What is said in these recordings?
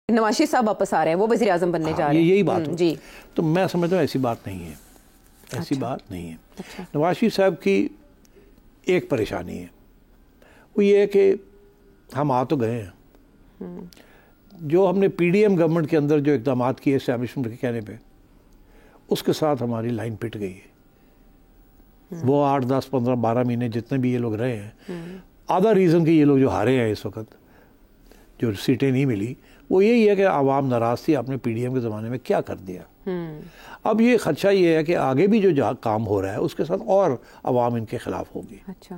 نواز شریف صاحب واپس آ رہے ہیں، وہ وزیر اعظم بننے جا رہے ہیں، یہی بات جی. تو میں سمجھتا ہوں ایسی بات نہیں ہے، ایسی بات نہیں ہے. نواز شریف صاحب کی ایک پریشانی ہے، وہ یہ ہے کہ ہم آ تو گئے ہیں، جو ہم نے پی ڈی ایم گورنمنٹ کے اندر جو اقدامات کیے اسٹیبلشمنٹ کے کہنے پہ، اس کے ساتھ ہماری لائن پٹ گئی ہے. وہ 8 10 15 12 مہینے جتنے بھی یہ لوگ رہے ہیں، آدھا ریزن کہ یہ لوگ جو ہارے ہیں اس وقت، جو سیٹیں نہیں ملی، وہ یہی ہے کہ عوام ناراض تھی، آپ نے پی ڈی ایم کے زمانے میں کیا کر دیا. اب یہ خدشہ یہ ہے کہ آگے بھی جو کام ہو رہا ہے اس کے ساتھ اور عوام ان کے خلاف ہوگی. اچھا.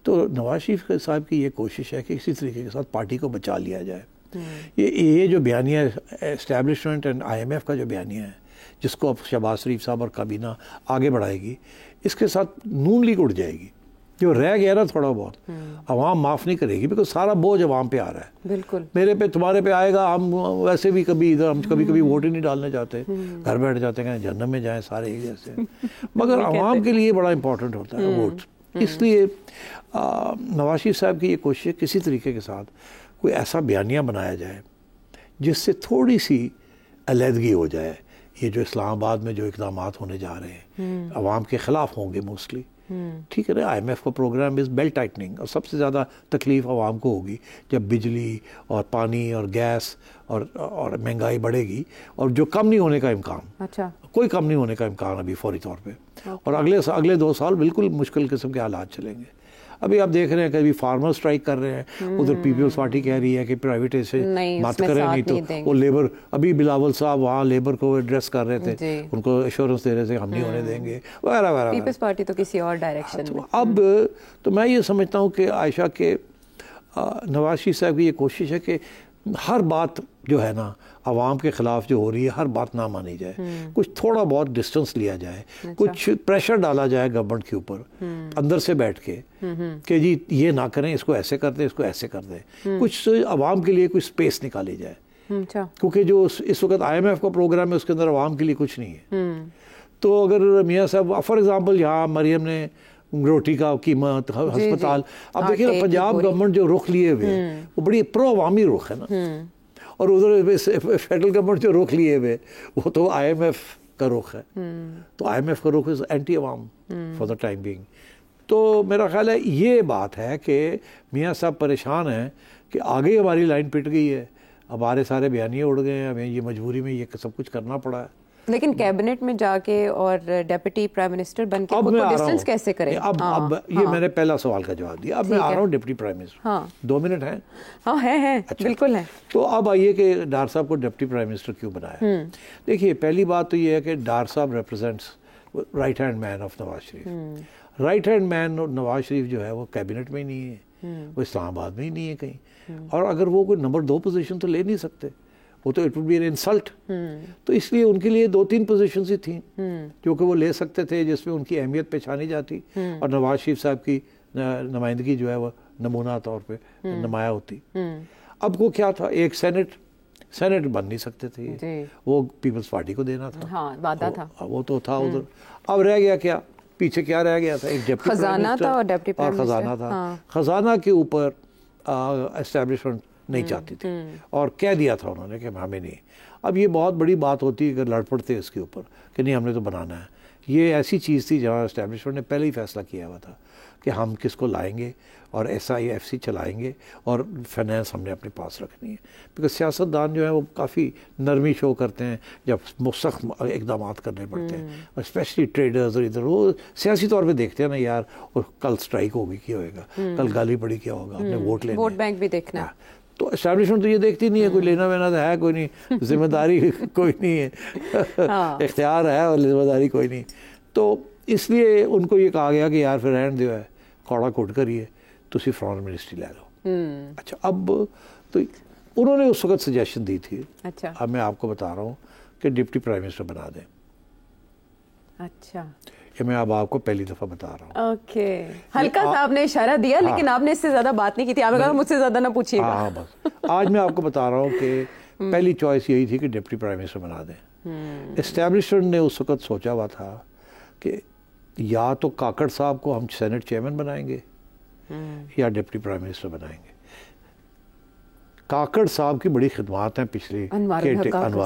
تو نواز شریف صاحب کی یہ کوشش ہے کہ اسی طریقے کے ساتھ پارٹی کو بچا لیا جائے. یہ جو بیانیہ establishment and I M F کا جو بیانیہ ہے، جس کو اب شہباز شریف صاحب اور کابینہ آگے بڑھائے گی، اس کے ساتھ نون لیگ اڑ جائے گی. جو رہ گیا نا تھوڑا بہت، عوام معاف نہیں کرے گی، بیکاز سارا بوجھ عوام پہ آ رہا ہے. بالکل. میرے پہ تمہارے پہ آئے گا، ہم ویسے بھی کبھی ادھر ہم کبھی ووٹ ہی نہیں ڈالنے جاتے، گھر بیٹھ جاتے ہیں جہنم میں جائیں سارے ایک جیسے. مگر عوام کے لیے بڑا امپورٹنٹ ہوتا ہے ووٹ. اس لیے نواز شریف صاحب کی یہ کوشش ہے کسی طریقے کے ساتھ کوئی ایسا بیانیہ بنایا جائے جس سے تھوڑی سی علیحدگی ہو جائے. یہ جو اسلام آباد میں جو اقدامات ہونے جا رہے ہیں عوام کے خلاف ہوں گے موسٹلی. ٹھیک ہے نا، آئی ایم ایف کا پروگرام از بیلٹ ٹائٹننگ، اور سب سے زیادہ تکلیف عوام کو ہوگی جب بجلی اور پانی اور گیس اور مہنگائی بڑھے گی، اور جو کم نہیں ہونے کا امکان، اچھا، کوئی کم نہیں ہونے کا امکان ابھی فوری طور پہ. اور اگلے 2 سال بالکل مشکل قسم کے حالات چلیں گے. ابھی آپ دیکھ رہے ہیں کہ ابھی فارمر سٹرائک کر رہے ہیں، ادھر پیپلز پارٹی کہہ رہی ہے کہ پرائیویٹائزیشن مت کریں، نہیں تو وہ لیبر، ابھی بلاول صاحب وہاں لیبر کو ایڈریس کر رہے تھے، ان کو ایشورنس دے رہے تھے ہم نہیں ہونے دیں گے وغیرہ وغیرہ. پیپلز پارٹی تو کسی اور ڈائریکشن میں. اب تو میں یہ سمجھتا ہوں کہ عائشہ کے نواز شریف صاحب کی یہ کوشش ہے کہ ہر بات جو ہے نا عوام کے خلاف جو ہو رہی ہے، ہر بات نہ مانی جائے. کچھ تھوڑا بہت ڈسٹنس لیا جائے، کچھ پریشر ڈالا جائے گورنمنٹ کے اوپر اندر سے بیٹھ کے کہ جی یہ نہ کریں، اس کو ایسے کر دیں، اس کو ایسے کر دیں. کچھ عوام کے لیے کچھ اسپیس نکالی جائے، کیونکہ جو اس وقت آئی ایم ایف کا پروگرام ہے اس کے اندر عوام کے لیے کچھ نہیں ہے. تو اگر میاں صاحب فار ایگزامپل یہاں مریم نے روٹی کا قیمت، ہسپتال، اب دیکھیے نا پنجاب گورنمنٹ جو رخ لیے ہوئے وہ بڑی پرو عوامی رخ ہے نا، اور ادھر فیڈرل گورنمنٹ جو رخ لیے ہوئے وہ تو آئی ایم ایف کا رخ ہے. تو آئی ایم ایف کا رخ اینٹی عوام فار دا ٹائم بینگ. تو میرا خیال ہے یہ بات ہے کہ میاں صاحب پریشان ہیں کہ آگے ہماری لائن پٹ گئی ہے، ہمارے سارے بیانیے اڑ گئے ہیں، ہمیں یہ مجبوری میں یہ سب کچھ کرنا پڑا ہے. لیکن کیبنٹ میں جا کے اور ڈپٹی پرائم منسٹر بن کے خود کو ڈسٹنس کیسے کریں؟ اب یہ میں نے پہلا سوال کا جواب دیا. اب میں آ رہا ہوں ڈپٹی پرائم منسٹر. 2 منٹ ہیں؟ ہاں ہے، بالکل ہے. تو اب آئیے کہ ڈار صاحب کو ڈپٹی پرائم منسٹر کیوں بنایا. دیکھیے پہلی بات تو یہ ہے کہ ڈار صاحب represents right hand man of Nawaz Sharif. Right hand man Nawaz Sharif جو ہے وہ کیبنٹ میں ہی نہیں ہے، وہ اسلام آباد میں ہی نہیں ہے کہیں، اور اگر وہ کوئی نمبر 2 پوزیشن تو لے نہیں سکتے، وہ تو it would be an insult. تو اس لیے ان کے لیے 2-3 پوزیشنز ہی تھیں جو کہ وہ لے سکتے تھے، جس میں ان کی اہمیت پہچانی جاتی اور نواز شریف صاحب کی نمائندگی جو ہے وہ نمونہ طور پہ نمایاں ہوتی. اب وہ کیا تھا، ایک سینٹ بن نہیں سکتے تھے، وہ پیپلز پارٹی کو دینا تھا، وعدہ تھا، وہ تو تھا ادھر. اب رہ گیا کیا پیچھے، کیا رہ گیا تھا؟ ایک ڈپٹی خزانہ تھا اور ڈپٹی پرائم منسٹر. خزانہ تھا. خزانہ کے اوپر اسٹیبلشمنٹ نہیں چاہتی تھی اور کہہ دیا تھا انہوں نے کہ ہمیں نہیں. اب یہ بہت بڑی بات ہوتی ہے اگر لڑ پڑتے اس کے اوپر کہ نہیں ہم نے تو بنانا ہے. یہ ایسی چیز تھی جہاں اسٹیبلشمنٹ نے پہلے ہی فیصلہ کیا ہوا تھا کہ ہم کس کو لائیں گے اور SIFC چلائیں گے اور فائنینس ہم نے اپنے پاس رکھنی ہے. بیکاز سیاستدان جو ہیں وہ کافی نرمی شو کرتے ہیں جب سخت اقدامات کرنے پڑتے ہیں، اور اسپیشلی ٹریڈرز اور ادھر وہ سیاسی طور پہ دیکھتے ہیں نا یار، اور کل سٹرائک ہوگی کیا ہوئے گا، کل گالی پڑی کیا ہوگا، ہم نے ووٹ لینا، ووٹ بینک بھی دیکھنا. تو اسٹیبلشمنٹ تو یہ دیکھتی نہیں ہے، کوئی لینا وینا تو ہے کوئی نہیں، ذمہ داری کوئی نہیں ہے، اختیار ہے اور ذمہ داری کوئی نہیں. تو اس لیے ان کو یہ کہا گیا کہ یار پھر رہن جو ہے کوڑا کوٹ کریے، تسی فارن منسٹری لے لو. اچھا اب تو انہوں نے اس وقت سجیشن دی تھی، اب میں آپ کو بتا رہا ہوں کہ ڈپٹی پرائم منسٹر بنا دیں. اچھا یہ میں اب آپ کو پہلی دفعہ بتا رہا ہوں. اوکے، ہلکا سا آپ نے اشارہ دیا لیکن آپ نے اس سے زیادہ بات نہیں کی تھی. آپ نے کہا مجھ سے زیادہ نہ پوچھیے گا. ہاں بس آج میں آپ کو بتا رہا ہوں کہ پہلی چوائس یہی تھی کہ ڈپٹی پرائم منسٹر بنا دیں. اسٹیبلشمنٹ نے اس وقت سوچا ہوا تھا کہ یا تو کاکڑ صاحب کو ہم سینٹ چیئرمین بنائیں گے یا ڈپٹی پرائم منسٹر بنائیں گے. کاکڑ صاحب کی بڑی خدمات ہیں پچھلی انوار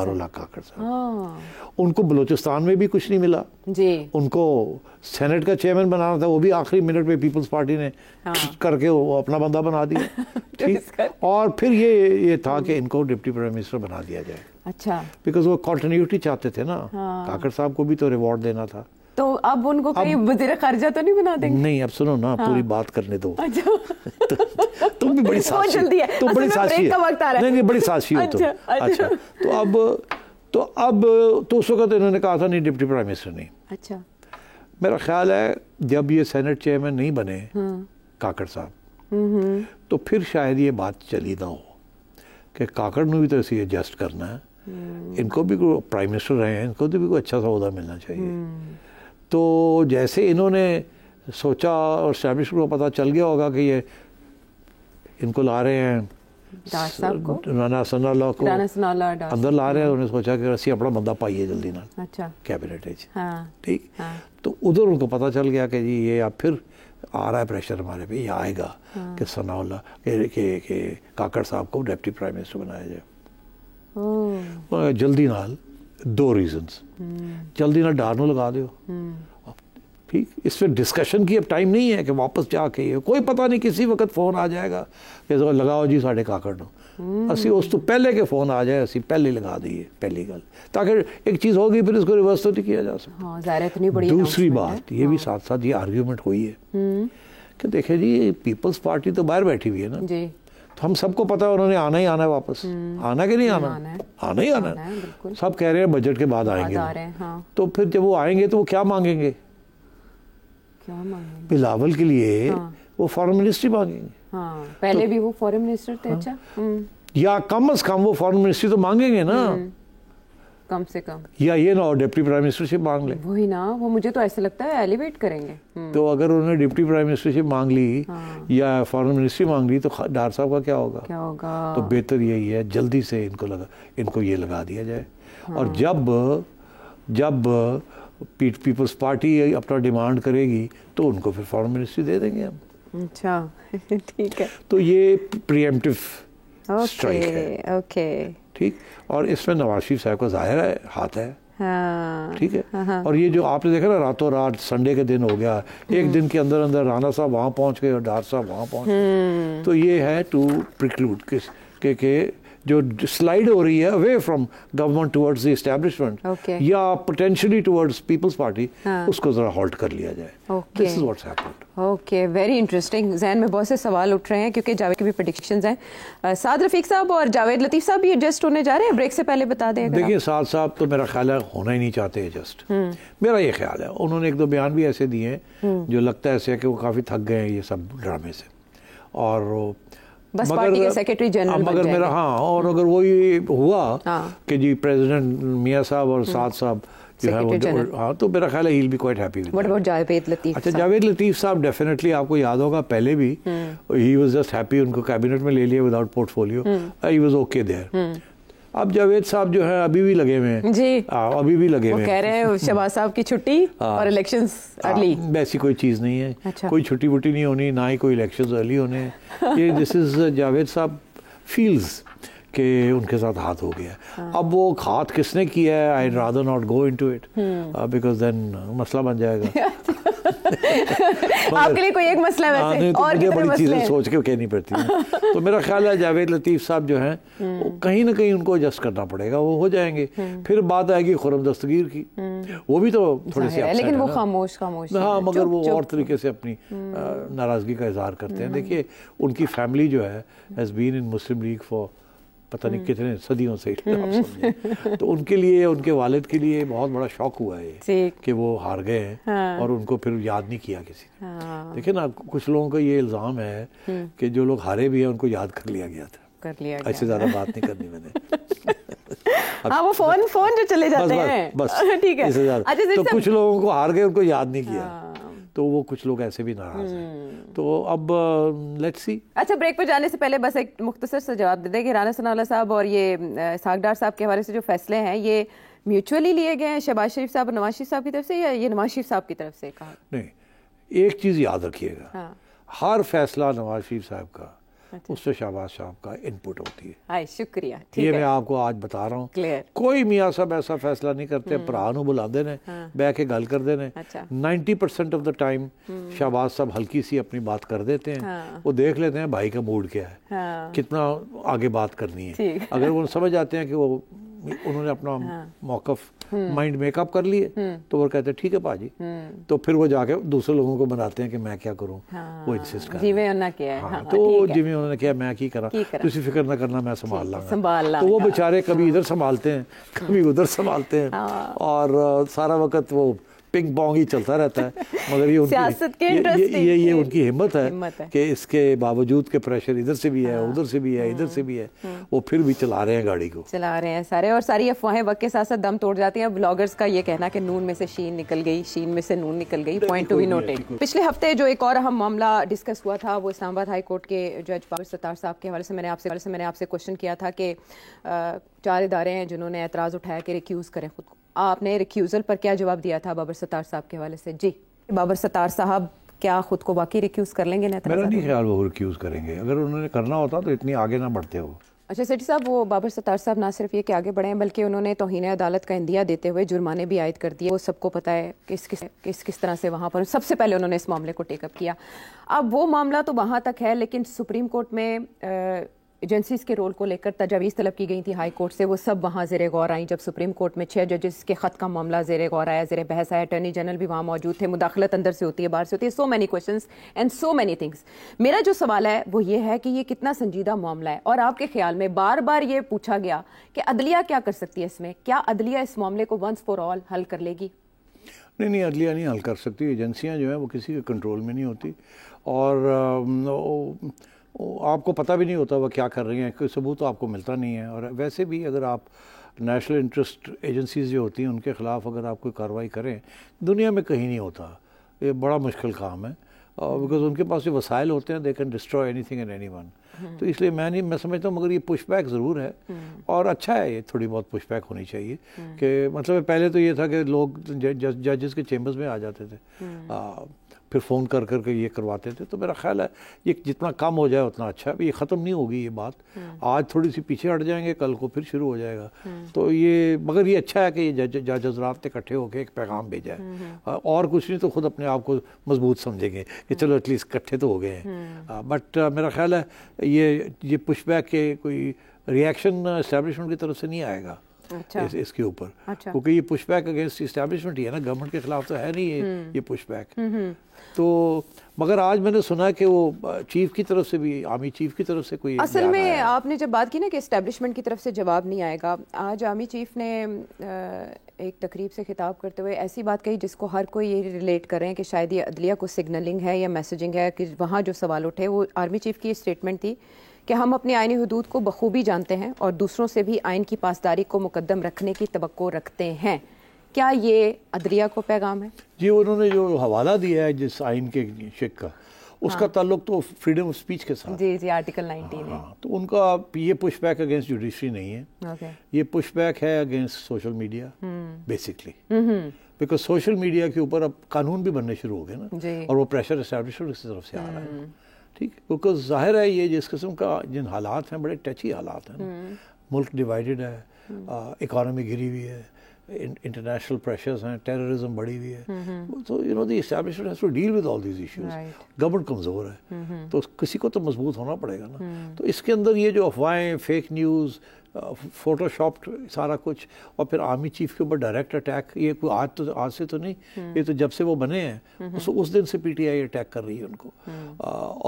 اللہ کاکڑ صاحب. ان کو بلوچستان میں بھی کچھ نہیں ملا جی, ان کو سینٹ کا چیئرمین بنانا تھا, وہ بھی آخری منٹ پہ پیپلز پارٹی نے کر کے وہ اپنا بندہ بنا دیا. ٹھیک, اور پھر یہ تھا کہ ان کو ڈپٹی پرائم منسٹر بنا دیا جائے. اچھا, بیکاز وہ کنٹینیوٹی چاہتے تھے نا, کاکڑ صاحب کو بھی تو ریوارڈ دینا تھا. تو اب ان کو کہیں وزیر خارجہ تو نہیں بنا دیں گے؟ نہیں, اب سنو نا, پوری بات کرنے دو. تم بھی بڑی ساتھی, جلدی ہے, تم بڑی ساتھی کا وقت آ رہا ہے. نہیں, بڑی ساتھی ہو تم. اچھا, تو اب اس وقت انہوں نے کہا تھا نہیں ڈپٹی پرائم منسٹر نہیں. اچھا, میرا خیال ہے جب یہ سینٹ چیئرمین نہیں بنے کاکڑ صاحب, تو پھر شاید یہ بات چلی نہ ہو کہ کاکڑ نے بھی تو اسے ایڈجسٹ کرنا ہے, ان کو بھی کوئی پرائم منسٹر رہے ہیں, ان کو بھی کوئی اچھا سا عہدہ ملنا چاہیے. تو جیسے انہوں نے سوچا اور اسٹیبلشمنٹ کو پتہ چل گیا ہوگا کہ یہ ان کو لا رہے ہیں, رانا ثناء اللہ کو اندر لا رہے ہیں, انہوں نے سوچا کہ اسی اپنا بندہ پائیے جلدی نہ کیبنٹ. ٹھیک, تو ادھر ان کو پتہ چل گیا کہ جی یہ اب پھر آ رہا ہے پریشر ہمارے پہ, یہ آئے گا کہ ثناء اللہ کہ کاکڑ صاحب کو ڈپٹی پرائم منسٹر بنایا جائے. جلدی نال 2 ریزنز, جلدی نہ ڈار نو لگا دیو. ٹھیک, اس پہ ڈسکشن کی اب ٹائم نہیں ہے کہ واپس جا کے کوئی پتہ نہیں کسی وقت فون آ جائے گا کہ لگاؤ جی ساڑھے کاکڑ نو, اسی اس تو پہلے کے فون آ جائے اسی پہلے لگا دیے پہلی گل, تاکہ ایک چیز ہوگی پھر اس کو ریورس تو نہیں کیا جا سکتا. دوسری بات یہ بھی ساتھ ساتھ یہ آرگیومنٹ ہوئی ہے کہ دیکھیں جی پیپلز پارٹی تو باہر بیٹھی ہوئی ہے نا, تو ہم سب کو پتا ہے انہوں نے آنا ہی آنا ہے واپس, آنا کہ نہیں آنا, آنا ہی آنا ہے. سب کہہ رہے ہیں بجٹ کے بعد آئیں گے, تو پھر جب وہ آئیں گے تو وہ کیا مانگیں گے؟ بلاول کے لیے وہ فارن منسٹری مانگیں گے. پہلے بھی وہ فارن منسٹر تھے. اچھا, یا کم از کم وہ فارن منسٹری تو مانگیں گے نا, کم سے کم, یا یہ نہ ہو ڈپٹی پرائم منسٹر شپ مانگ لیں. وہی نا, وہ مجھے تو ایسا لگتا ہے ایلیویٹ کریں گے. تو اگر انہوں نے ڈپٹی پرائم منسٹر شپ مانگ لی یا فارن منسٹری مانگ لی تو ڈار صاحب کا کیا ہوگا؟ تو بہتر یہی ہے جلدی سے ان کو یہ لگا دیا جائے. اور جب پیپلز پارٹی اپنا ڈیمانڈ کرے گی تو ان کو پھر فارن منسٹری دے دیں گے ہم. اچھا, ٹھیک ہے. تو یہ پری ایمپٹیو اسٹرائک ہے. اوکے, ٹھیک, اور اس میں نواز شریف صاحب کا ظاہر ہے ہاتھ ہے. ٹھیک ہے, اور یہ جو آپ نے دیکھا نا راتوں رات سنڈے کے دن ہو گیا, ایک دن کے اندر اندر رانا صاحب وہاں پہنچ گئے اور ڈار صاحب وہاں پہنچ گئے. تو یہ ہے ٹو پریکلوڈ کہ جو سلائڈ ہو رہی ہے away from government towards the establishment یا پوٹینشلی ٹورڈز پیپلز پارٹی, اس کو ذرا ہالٹ کر لیا جائے. This is what's happened. Okay, very interesting. ذہن میں بہت سے سوال اٹھ رہے ہیں کیونکہ جاوید کے بھی پریڈکشنز ہیں. سعد رفیق صاحب اور جاوید لطیف صاحب بھی ایڈجسٹ ہونے جا رہے ہیں, بریک سے پہلے بتا دیں. دیکھیے سعد صاحب تو میرا خیال ہے ہونا ہی نہیں چاہتے ایڈجسٹ, میرا یہ خیال ہے. انہوں نے 1-2 بیان بھی ایسے دیے ہیں جو لگتا ہے ایسے کہ وہ کافی تھک گئے ہیں یہ سب ڈرامے سے, اور بس پارٹی کے سیکریٹری جنرل مگر میرا اور اگر وہی ہوا کہ جی پریزیڈنٹ میاں صاحب اور سعد صاحب جو ہے تو میرا خیال ہے he'll be quite happy with that. What about Javed لطیف؟ اچھا, جاوید لطیف صاحب ڈیفینیٹلی آپ کو یاد ہوگا پہلے بھی he was just happy, ان کو کیبنٹ میں لے لیا without port folio, he was okay there. اب جاوید صاحب جو ہے ابھی بھی لگے ہوئے ہیں جی, ابھی بھی لگے ہوئے ہیں. کہہ رہے ہیں شہباز صاحب کی چھٹی اور الیکشنز ارلی. ویسی کوئی چیز نہیں ہے, کوئی چھٹی وٹی نہیں ہونی, نہ ہی کوئی الیکشنز ارلی ہونے. یہ دس از جاوید صاحب فیلز کہ ان کے ساتھ ہاتھ ہو گیا. اب وہ ہاتھ کس نے کیا ہے, I rather not go into it because then مسئلہ بن جائے گا. آپ کے لیے کوئی ایک مسئلہ ویسے اور مجھے بڑی چیزیں سوچ کے کہنی پڑتی ہیں. تو میرا خیال ہے جاوید لطیف صاحب جو ہیں کہیں نہ کہیں ان کو ایڈجسٹ کرنا پڑے گا, وہ ہو جائیں گے. پھر بات آئے گی خرم دستگیر کی, وہ بھی تو تھوڑے سے لیکن وہ خاموش ہاں, مگر وہ اور طریقے سے اپنی ناراضگی کا اظہار کرتے ہیں. دیکھیے ان کی فیملی جو ہے has been in Muslim league for پتہ نہیں کتنے صدیوں سے, تو ان کے لیے, ان کے والد کے لیے بہت بڑا شوق ہوا ہے کہ وہ ہار گئے ہیں اور ان کو پھر یاد نہیں کیا کسی نے. دیکھیں نا, کچھ لوگوں کا یہ الزام ہے کہ جو لوگ ہارے بھی ہیں ان کو یاد کر لیا گیا تھا. ایسے زیادہ بات نہیں کرنی میں نے. ہاں, وہ فون جو چلے جاتے ہیں بس ٹھیک ہے. تو کچھ لوگوں کو ہار گئے, ان کو یاد نہیں کیا, تو وہ کچھ لوگ ایسے بھی ناراض ہیں. تو اب لیٹس سی. اچھا, بریک پہ جانے سے پہلے بس ایک مختصر سا جواب دے دیں کہ رانا ثناء اللہ صاحب اور یہ اسحاق ڈار صاحب کے حوالے سے جو فیصلے ہیں یہ میوچولی لیے گئے ہیں شہباز شریف صاحب اور نواز شریف صاحب کی طرف سے, یا یہ نواز شریف صاحب کی طرف سے کہا؟ نہیں, ایک چیز یاد رکھیے گا, ہر فیصلہ نواز شریف صاحب کا اس سے شہباز صاحب کا انپٹ ہوتی ہے. شکریہ. یہ میں آپ کو آج بتا رہا ہوں. کوئی میاں صاحب ایسا فیصلہ نہیں کرتے, بھرا نو بلا دے نے, بہ کے گل کر دے نے. 90% آف دا ٹائم شہباز صاحب ہلکی سی اپنی بات کر دیتے ہیں, وہ دیکھ لیتے ہیں بھائی کا موڈ کیا ہے, کتنا آگے بات کرنی ہے. اگر وہ سمجھ آتے ہیں کہ وہ انہوں نے اپنا موقف مائنڈ میک اپ کر لیے تو وہ کہتے ہیں ٹھیک ہے باجی, تو پھر وہ جا کے دوسرے لوگوں کو بناتے ہیں کہ میں کیا کروں, وہ انسسٹ کرتے ہیں. تو جویں انہوں نے کیا میں کی کرا, تسی فکر نہ کرنا میں سنبھال لوں گا. تو وہ بیچارے کبھی ادھر سنبھالتے ہیں کبھی ادھر سنبھالتے ہیں, اور سارا وقت وہ پنگ پونگ ہی چلتا رہتا ہے. مگر یہ ان کی ہمت ہے کہ اس کے باوجود کہ پریشر ادھر سے بھی ہے, ادھر سے بھی ہے, ادھر سے بھی ہے, وہ پھر بھی چلا رہے ہیں گاڑی کو, چلا رہے ہیں سارے. اور ساری افواہیں وقت کے ساتھ ساتھ دم توڑ جاتی ہیں. بلاگرز کا یہ کہنا کہ نون میں سے شین نکل گئی, شین میں سے نون نکل گئی, پوائنٹ ٹو بی نوٹڈ. پچھلے ہفتے جو ایک اور اہم معاملہ ڈسکس ہوا تھا وہ اسلام آباد ہائی کورٹ کے جج بابر ستار صاحب کے حوالے سے میں نے آپ سے کوشچن کیا تھا کہ 4 ادارے ہیں جنہوں نے اعتراض اٹھایا کہ ریکیوز کریں خود کو. آپ نے ریکیوزل پر کیا جواب دیا تھا بابر ستار صاحب کے حوالے سے؟ جی, بابر ستار صاحب کیا خود کو واقعی ریکیوز کر لیں گے؟ میرا نہیں خیال وہ ریکیوز کریں گے. اگر انہوں نے کرنا ہوتا تو اتنی آگے نہ بڑھتے ہو. اچھا سیٹھی صاحب, وہ بابر ستار صاحب نہ صرف یہ کہ آگے بڑھے ہیں بلکہ انہوں نے توہین عدالت کا اندیہ دیتے ہوئے جرمانے بھی عائد کر دیے. وہ سب کو پتہ ہے کہ کس طرح سے وہاں پر سب سے پہلے انہوں نے اس معاملے کو ٹیک اپ کیا. اب وہ معاملہ تو وہاں تک ہے, لیکن سپریم کورٹ میں ایجنسیز کے رول کو لے کر تجاویز طلب کی گئی تھی ہائی کورٹ سے, وہ سب وہاں زیر غور آئیں. جب سپریم کورٹ میں 6 ججز کے خط کا معاملہ زیر غور آیا, زیر بحث آیا, اٹارنی جنرل بھی وہاں موجود تھے. مداخلت اندر سے ہوتی ہے, باہر سے ہوتی ہے. So many questions and so many things. میرا جو سوال ہے وہ یہ ہے کہ یہ کتنا سنجیدہ معاملہ ہے, اور آپ کے خیال میں بار بار یہ پوچھا گیا کہ عدلیہ کیا کر سکتی ہے اس میں, کیا عدلیہ اس معاملے کو ونس فار آل حل کر لے گی؟ نہیں, عدلیہ نہیں حل کر سکتی. ایجنسیاں جو ہیں وہ کسی کے کنٹرول میں نہیں ہوتی, اور آپ کو پتہ بھی نہیں ہوتا وہ کیا کر رہی ہیں, کوئی ثبوت تو آپ کو ملتا نہیں ہے. اور ویسے بھی اگر آپ نیشنل انٹرسٹ ایجنسیز جو ہوتی ہیں ان کے خلاف اگر آپ کوئی کارروائی کریں, دنیا میں کہیں نہیں ہوتا. یہ بڑا مشکل کام ہے, بیکاز ان کے پاس جو وسائل ہوتے ہیں they can destroy any thing and any one. تو اس لیے میں سمجھتا ہوں, مگر یہ پش بیک ضرور ہے, اور اچھا ہے یہ تھوڑی بہت پش بیک ہونی چاہیے. کہ مطلب پہلے تو یہ تھا کہ لوگ ججز کے چیمبرز میں آ جاتے تھے, پھر فون کر کے یہ کرواتے تھے. تو میرا خیال ہے یہ جتنا کم ہو جائے اتنا اچھا ہے. یہ ختم نہیں ہوگی یہ بات, آج تھوڑی سی پیچھے ہٹ جائیں گے, کل کو پھر شروع ہو جائے گا. تو یہ مگر یہ اچھا ہے کہ یہ جج حضرات نے اکٹھے ہو کے ایک پیغام بھیجا ہے, اور کچھ نہیں تو خود اپنے آپ کو مضبوط سمجھیں گے کہ چلو ایٹ لیسٹ اکٹھے تو ہو گئے ہیں. بٹ میرا خیال ہے یہ پش بیک کے کوئی ریئیکشن اسٹیبلشمنٹ کی طرف سے نہیں آئے گا اس کے اوپر, کیونکہ یہ پش بیک اگینسٹ اسٹیبلشمنٹ ہی ہے نا, گورنمنٹ کے خلاف تو ہے نہیں یہ پش بیک. تو مگر آج میں نے سنا کہ وہ چیف کی طرف سے بھی, آرمی چیف کی طرف سے کوئی, اصل میں آپ نے جب بات کی نا کہ اسٹیبلشمنٹ کی طرف سے جواب نہیں آئے گا, آج آرمی چیف نے ایک تقریب سے خطاب کرتے ہوئے ایسی بات کہی جس کو ہر کوئی یہ ریلیٹ کر رہے ہیں کہ شاید یہ عدلیہ کو سگنلنگ ہے یا میسیجنگ ہے. کہ وہاں جو سوال اٹھے وہ آرمی چیف کی اسٹیٹمنٹ تھی کہ ہم اپنی آئینی حدود کو بخوبی جانتے ہیں اور دوسروں سے بھی آئین کی پاسداری کو مقدم رکھنے کی توقع رکھتے ہیں. کیا یہ عدلیہ کو پیغام ہے؟ جی, انہوں نے جو حوالہ دیا ہے جس آئین کے شک کا, اس کا تعلق تو فریڈم آف سپیچ کے ساتھ. جی آرٹیکل 19 ہے. تو ان کا یہ پش بیک اگینسٹ جوڈیشری نہیں ہے, یہ پش بیک ہے against social media basically. Because social media کے اوپر اب قانون بھی بننے شروع ہو گئے نا, اور وہ پریشر اسٹیبلشمنٹ کی طرف سے آ رہا ہے. ٹھیک ہے, بیکاز ظاہر ہے یہ جس قسم کا جن حالات ہیں بڑے ٹچی حالات ہیں, ملک ڈیوائیڈڈ ہے, اکانومی گری ہوئی ہے, انٹرنیشنل پریشرز ہیں, ٹیررزم بڑھی ہوئی ہے. تو the establishment has to deal with all these issues. Government کمزور ہے تو کسی کو تو مضبوط ہونا پڑے گا نا. تو اس کے اندر یہ جو افواہیں, فیک نیوز, فوٹو شاپڈ سارا کچھ, اور پھر آرمی چیف کے اوپر ڈائریکٹ اٹیک, یہ کوئی آج سے تو نہیں, یہ تو جب سے وہ بنے ہیں اس دن سے پی ٹی آئی اٹیک کر رہی ہے ان کو,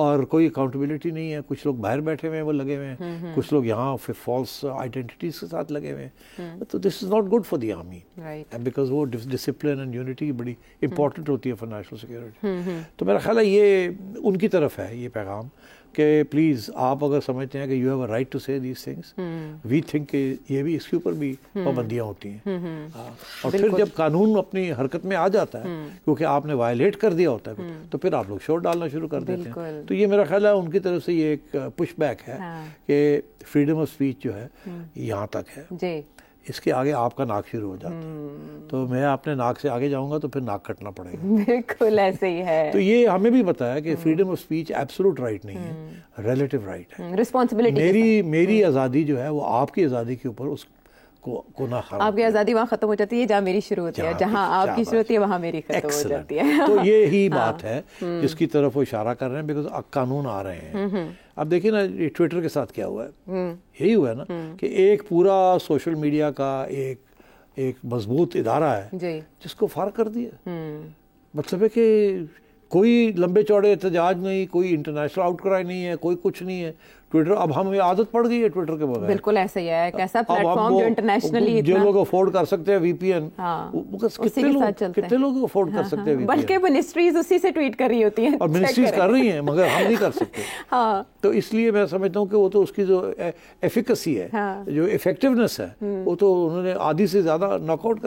اور کوئی اکاؤنٹیبلٹی نہیں ہے. کچھ لوگ باہر بیٹھے ہوئے ہیں, وہ لگے ہوئے ہیں, کچھ لوگ یہاں فالس آئیڈینٹیٹیز کے ساتھ لگے ہوئے ہیں. تو this is not good for the army, because وہ ڈسپلن اینڈ یونٹی بڑی امپورٹنٹ ہوتی ہے فار نیشنل سیکورٹی. تو میرا خیال ہے یہ ان کی طرف ہے یہ پیغام کہ پلیز آپ اگر سمجھتے ہیں کہ you have a right to say these things, we think کہ یہ بھی اس کے اوپر بھی پابندیاں ہوتی ہیں. اور پھر جب قانون اپنی حرکت میں آ جاتا ہے کیونکہ آپ نے وائلیٹ کر دیا ہوتا ہے تو پھر آپ لوگ شور ڈالنا شروع کر دیتے ہیں. تو یہ میرا خیال ہے ان کی طرف سے یہ ایک پش بیک ہے کہ فریڈم آف اسپیچ جو ہے یہاں تک ہے. اس کے آگے آپ کا ناک شروع ہو جاتا ہے. تو میں اپنے ناک سے آگے جاؤں گا تو پھر ناک کٹنا پڑے گا. بالکل ایسے ہی ہے. تو یہ ہمیں بھی پتا ہے کہ freedom of speech absolute right نہیں ہے, ریلیٹو رائٹ ہے. رسپانسبلٹی میری آزادی جو ہے وہ آپ کی آزادی کے اوپر اس کو نہ خراب. آپ کی آزادی وہاں ختم ہو جاتی ہے جہاں میری شروع ہوتی ہے, جہاں آپ کی شروع ہوتی ہے وہاں میری ختم ہو جاتی ہے. تو یہی بات ہے جس کی طرف وہ اشارہ کر رہے ہیں, بیکاز قانون آ رہے ہیں. اب دیکھیں نا یہ ٹویٹر کے ساتھ کیا ہوا ہے, یہی ہوا ہے نا کہ ایک پورا سوشل میڈیا کا ایک مضبوط ادارہ ہے جس کو فارغ کر دیا. مطلب ہے کہ کوئی لمبے چوڑے احتجاج نہیں, کوئی انٹرنیشنل آؤٹ کرائی نہیں ہے, کوئی کچھ نہیں ہے. ٹویٹر اب ہمیں عادت پڑ گئی ہے ٹویٹر کے بغیر. بالکل ایسا ہی ہے, ایک ایسا پلیٹ فارم جو انٹرنیشنلی جو لوگ افورڈ کر سکتے ہیں وی پی این, کتنے لوگ افورڈ کر سکتے ہیں, بلکہ منسٹریز اسی سے ٹویٹ کر رہی ہوتی ہیں اور منسٹریز کر رہی ہیں مگر ہم نہیں کر سکتے. تو اس لیے میں سمجھتا ہوں کہ وہ تو اس کی جو ایفیکسی ہے, جو افیکٹونیس ہے, وہ تو انہوں نے آدھی سے زیادہ ناک آؤٹ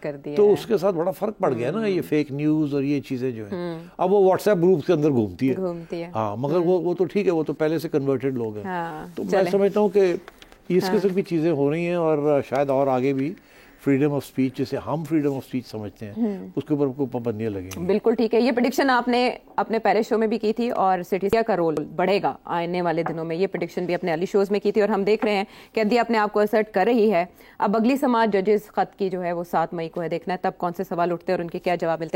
کر دیا. تو اس کے ساتھ بڑا فرق پڑ گیا نا, یہ فیک نیوز اور یہ چیزیں جو ہیں اب وہ واٹس ایپ گروپ کے اندر گھومتی ہے. ہاں مگر وہ تو ٹھیک ہے, وہ تو پہلے سے کنورٹڈ لوگ ہیں. تو میں سمجھتا ہوں کہ اس قسم کی چیزیں ہو رہی ہیں اور شاید اور آگے بھی فریڈم آف اسپیچ جسے ہم فریڈم آف اسپیچ سمجھتے ہیں اس کے اوپر کوئی پابندیاں لگیں. بالکل ٹھیک ہے. یہ پریڈکشن آپ نے اپنے پہلے شو میں بھی کی تھی اور سٹیزیا کا رول بڑھے گا آنے والے دنوں میں, یہ پریڈکشن بھی اپنے علی شوز میں کی تھی اور ہم دیکھ رہے ہیں کہ عدلیہ اپنے آپ کو اسرٹ کر رہی ہے. اب اگلی سماعت ججز خط کی جو ہے وہ 7 مئی کو ہے, دیکھنا ہے تب کون سے سوال اٹھتے ہیں اور ان کے کیا جواب ملتے ہیں.